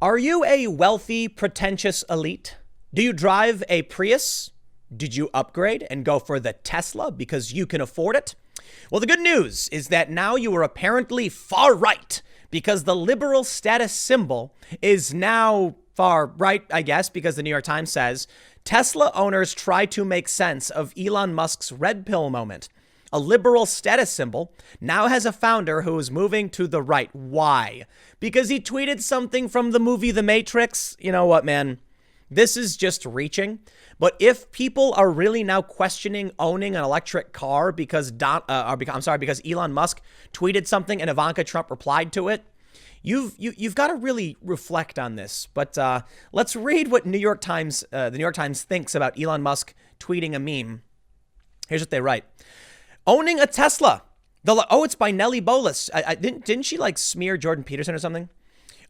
Are you a wealthy, pretentious elite? Do you drive a Prius? Did you upgrade and go for the Tesla because you can afford it? Well, the good news is that now you are apparently far right because the liberal status symbol is now far right, I guess, because the New York Times says Tesla owners try to make sense of Elon Musk's red pill moment. A liberal status symbol now has a founder who is moving to the right. Why? Because he tweeted something from the movie The Matrix? You know what, man? This is just reaching. But if people are really now questioning owning an electric car because because Elon Musk tweeted something and Ivanka Trump replied to it, you've got to really reflect on this. But let's read what the New York Times thinks about Elon Musk tweeting a meme. Here's what they write. Owning a Tesla. It's by Nellie Bolas. Didn't she like smear Jordan Peterson or something?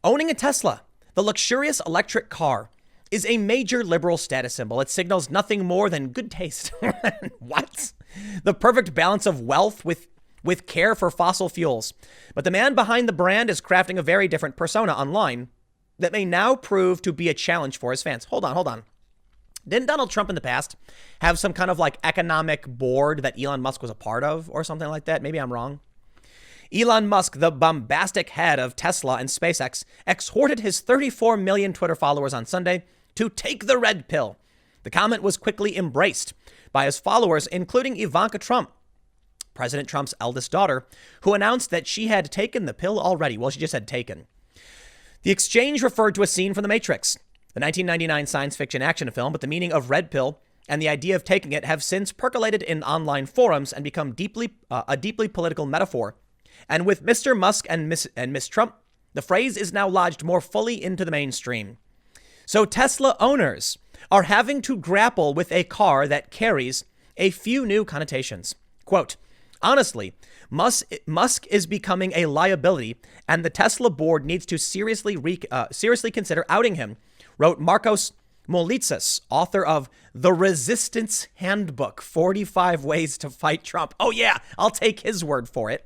Owning a Tesla, the luxurious electric car, is a major liberal status symbol. It signals nothing more than good taste. What? The perfect balance of wealth with care for fossil fuels. But the man behind the brand is crafting a very different persona online that may now prove to be a challenge for his fans. Hold on. Didn't Donald Trump in the past have some kind of like economic board that Elon Musk was a part of or something like that? Maybe I'm wrong. Elon Musk, the bombastic head of Tesla and SpaceX, exhorted his 34 million Twitter followers on Sunday to take the red pill. The comment was quickly embraced by his followers, including Ivanka Trump, President Trump's eldest daughter, who announced that she had taken the pill already. Well, she just had taken. The exchange referred to a scene from The Matrix, the 1999 science fiction action film, but the meaning of red pill and the idea of taking it have since percolated in online forums and become a deeply political metaphor. And with Mr. Musk and Miss Trump, the phrase is now lodged more fully into the mainstream. So Tesla owners are having to grapple with a car that carries a few new connotations. Quote, honestly, Musk is becoming a liability and the Tesla board needs to seriously consider outing him, wrote Marcos Molitsas, author of The Resistance Handbook, 45 Ways to Fight Trump. Oh yeah, I'll take his word for it.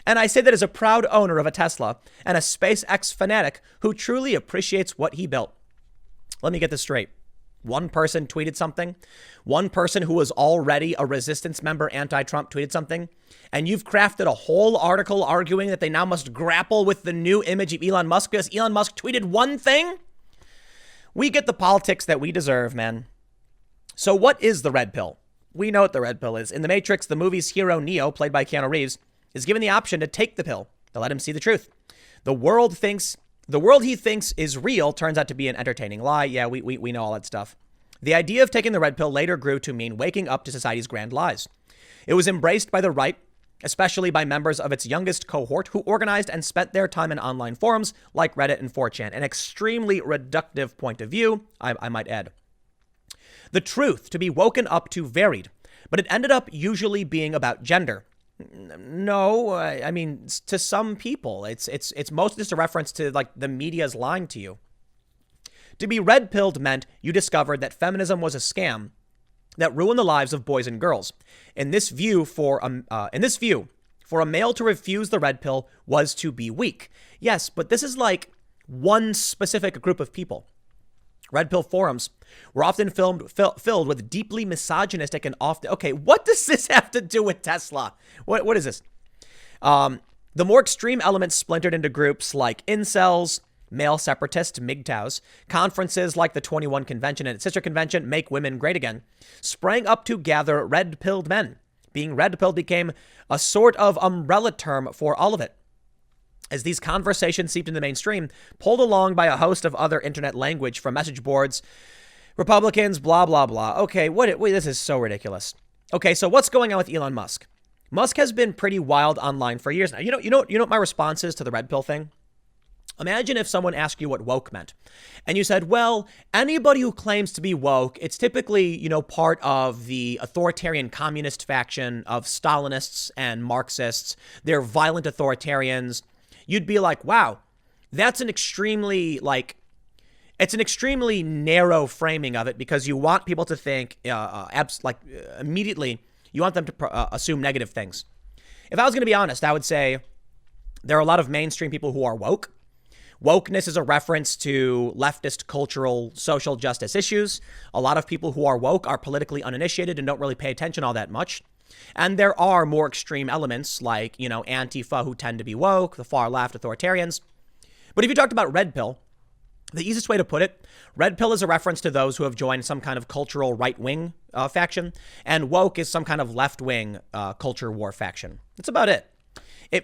And I say that as a proud owner of a Tesla and a SpaceX fanatic who truly appreciates what he built. Let me get this straight. One person tweeted something. One person who was already a resistance member, anti-Trump, tweeted something. And you've crafted a whole article arguing that they now must grapple with the new image of Elon Musk because Elon Musk tweeted one thing? We get the politics that we deserve, man. So what is the red pill? We know what the red pill is. In The Matrix, the movie's hero, Neo, played by Keanu Reeves, is given the option to take the pill to let him see the truth. The world he thinks is real turns out to be an entertaining lie. Yeah, we know all that stuff. The idea of taking the red pill later grew to mean waking up to society's grand lies. It was embraced by the right, especially by members of its youngest cohort who organized and spent their time in online forums like Reddit and 4chan. An extremely reductive point of view, I might add. The truth to be woken up to varied, but it ended up usually being about gender. No, I mean, to some people, it's mostly just a reference to like the media's lying to you. To be red-pilled meant you discovered that feminism was a scam that ruined the lives of boys and girls. In this view, for a male to refuse the red pill was to be weak. Yes, but this is like one specific group of people. Red pill forums were often filled with deeply misogynistic and often... Okay, what does this have to do with Tesla? What is this? The more extreme elements splintered into groups like incels, male separatists, MGTOWs, conferences like the 21 Convention and its sister convention, Make Women Great Again, sprang up to gather red-pilled men. Being red-pilled became a sort of umbrella term for all of it. As these conversations seeped into the mainstream, pulled along by a host of other internet language from message boards, Republicans, blah, blah, blah. Okay, wait, this is so ridiculous. Okay, so what's going on with Elon Musk? Musk has been pretty wild online for years now. You know what my response is to the red pill thing? Imagine if someone asked you what woke meant and you said, well, anybody who claims to be woke, it's typically, part of the authoritarian communist faction of Stalinists and Marxists. They're violent authoritarians. You'd be like, wow, that's an extremely narrow framing of it because you want people to think immediately you want them to assume negative things. If I was going to be honest, I would say there are a lot of mainstream people who are woke. Wokeness is a reference to leftist cultural social justice issues. A lot of people who are woke are politically uninitiated and don't really pay attention all that much. And there are more extreme elements like, Antifa who tend to be woke, the far left authoritarians. But if you talked about red pill, the easiest way to put it, red pill is a reference to those who have joined some kind of cultural right-wing faction, and woke is some kind of left-wing culture war faction. That's about it.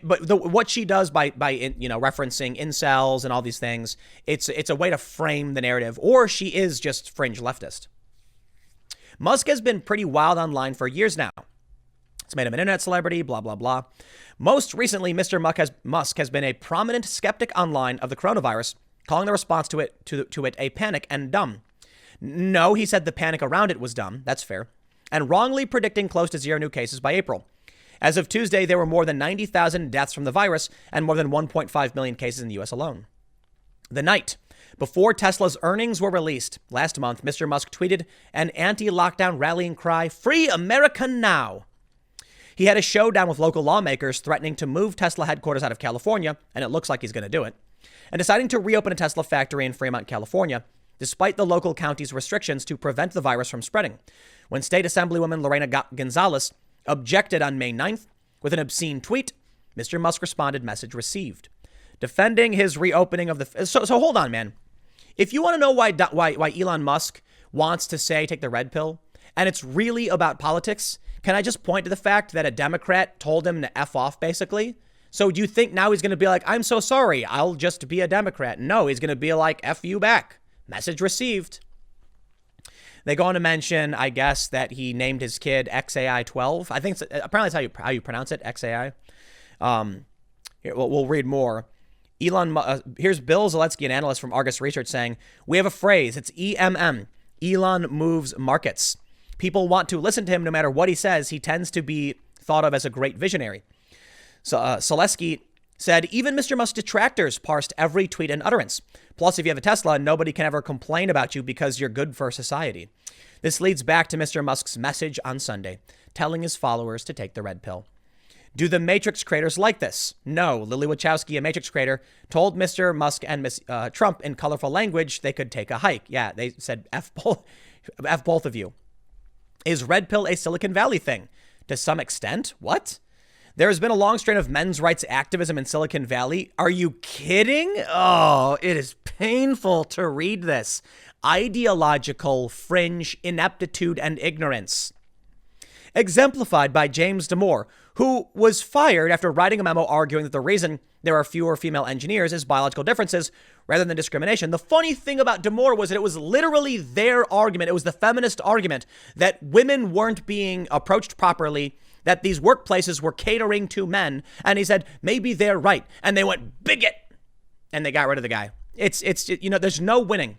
What she does by referencing incels and all these things, it's a way to frame the narrative, or she is just fringe leftist. Musk has been pretty wild online for years now. It's made him an internet celebrity, blah, blah, blah. Most recently, Mr. Musk has been a prominent skeptic online of the coronavirus, calling the response to it a panic and dumb. No, he said the panic around it was dumb. That's fair. And wrongly predicting close to 0 new cases by April. As of Tuesday, there were more than 90,000 deaths from the virus and more than 1.5 million cases in the U.S. alone. The night before Tesla's earnings were released last month, Mr. Musk tweeted an anti-lockdown rallying cry, "Free America now." He had a showdown with local lawmakers threatening to move Tesla headquarters out of California, and it looks like he's going to do it, and deciding to reopen a Tesla factory in Fremont, California, despite the local county's restrictions to prevent the virus from spreading. When State Assemblywoman Lorena Gonzalez objected on May 9th with an obscene tweet, Mr. Musk responded, "Message received." Defending his reopening of the... So hold on, man. If you want to know why Elon Musk wants to say take the red pill, and it's really about politics, can I just point to the fact that a Democrat told him to F off, basically? So do you think now he's going to be like, "I'm so sorry, I'll just be a Democrat"? No, he's going to be like, "F you back. Message received." They go on to mention, I guess, that he named his kid XAI-12. I think apparently that's how you pronounce it, XAI. Here, we'll read more. Here's Bill Zaletsky, an analyst from Argus Research, saying, "We have a phrase. It's EMM. Elon moves markets. People want to listen to him no matter what he says. He tends to be thought of as a great visionary." So Zaletsky said, "Even Mr. Musk's detractors parsed every tweet and utterance. Plus, if you have a Tesla, nobody can ever complain about you because you're good for society." This leads back to Mr. Musk's message on Sunday, telling his followers to take the red pill. Do the Matrix creators like this? No. Lily Wachowski, a Matrix creator, told Mr. Musk and Ms. Trump in colorful language they could take a hike. Yeah, they said F both of you. Is red pill a Silicon Valley thing? To some extent. What? There has been a long strain of men's rights activism in Silicon Valley. Are you kidding? Oh, it is painful to read this. Ideological fringe ineptitude and ignorance. Exemplified by James Damore, who was fired after writing a memo arguing that the reason there are fewer female engineers is biological differences rather than discrimination. The funny thing about Damore was that it was literally their argument. It was the feminist argument that women weren't being approached properly, that these workplaces were catering to men. And he said, maybe they're right. And they went, bigot. And they got rid of the guy. It's there's no winning.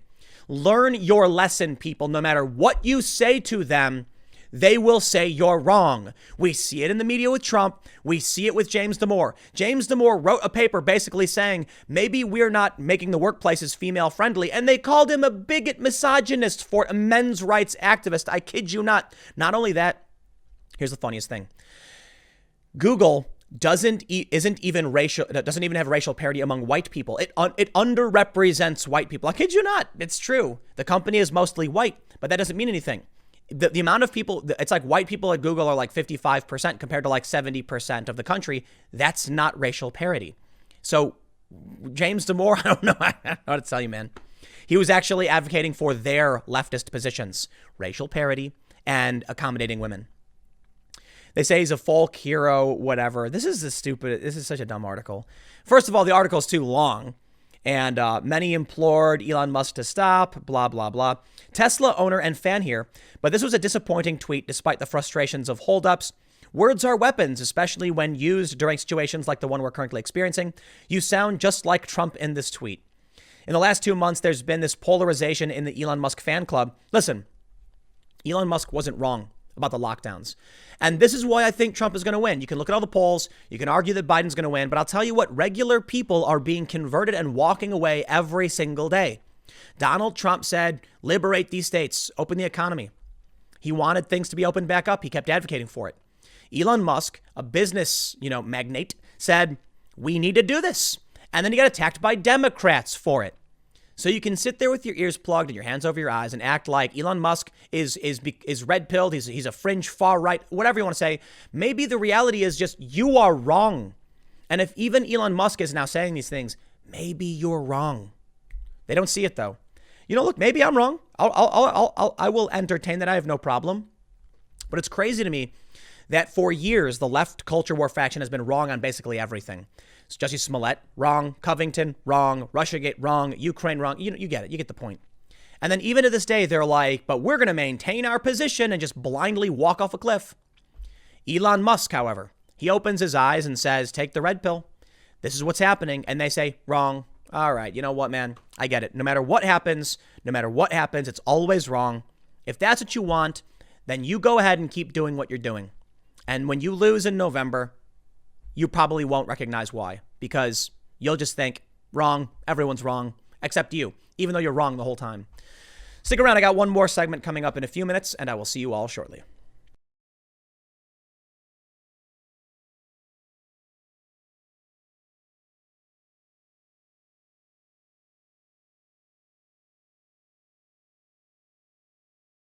Learn your lesson, people. No matter what you say to them, they will say you're wrong. We see it in the media with Trump. We see it with James Damore. James Damore wrote a paper basically saying, maybe we're not making the workplaces female friendly. And they called him a bigot misogynist for a men's rights activist. I kid you not. Not only that, here's the funniest thing. Google doesn't even have racial parity among white people. It underrepresents white people. I kid you not. It's true. The company is mostly white, but that doesn't mean anything. The amount of people, it's like white people at Google are like 55% compared to like 70% of the country. That's not racial parity. So James Damore, I don't know how to tell you, man. He was actually advocating for their leftist positions, racial parity and accommodating women. They say he's a folk hero, whatever. This is such a dumb article. First of all, the article is too long. And many implored Elon Musk to stop, blah, blah, blah. Tesla owner and fan here. But this was a disappointing tweet despite the frustrations of holdups. Words are weapons, especially when used during situations like the one we're currently experiencing. You sound just like Trump in this tweet. In the last 2 months, there's been this polarization in the Elon Musk fan club. Listen, Elon Musk wasn't wrong about the lockdowns. And this is why I think Trump is going to win. You can look at all the polls. You can argue that Biden's going to win. But I'll tell you what, regular people are being converted and walking away every single day. Donald Trump said, liberate these states, open the economy. He wanted things to be opened back up. He kept advocating for it. Elon Musk, a business, magnate, said, we need to do this. And then he got attacked by Democrats for it. So you can sit there with your ears plugged and your hands over your eyes and act like Elon Musk is red-pilled, he's a fringe far-right, whatever you want to say. Maybe the reality is just you are wrong. And if even Elon Musk is now saying these things, maybe you're wrong. They don't see it, though. Look, maybe I'm wrong. I will entertain that. I have no problem. But it's crazy to me that for years, the left culture war faction has been wrong on basically everything. It's Jussie Smollett, wrong. Covington, wrong. Russiagate, wrong. Ukraine, wrong. You get it. You get the point. And then even to this day, they're like, but we're going to maintain our position and just blindly walk off a cliff. Elon Musk, however, he opens his eyes and says, take the red pill. This is what's happening. And they say, wrong. All right. You know what, man? I get it. No matter what happens, it's always wrong. If that's what you want, then you go ahead and keep doing what you're doing. And when you lose in November, you probably won't recognize why, because you'll just think, wrong, everyone's wrong, except you, even though you're wrong the whole time. Stick around. I got one more segment coming up in a few minutes, and I will see you all shortly.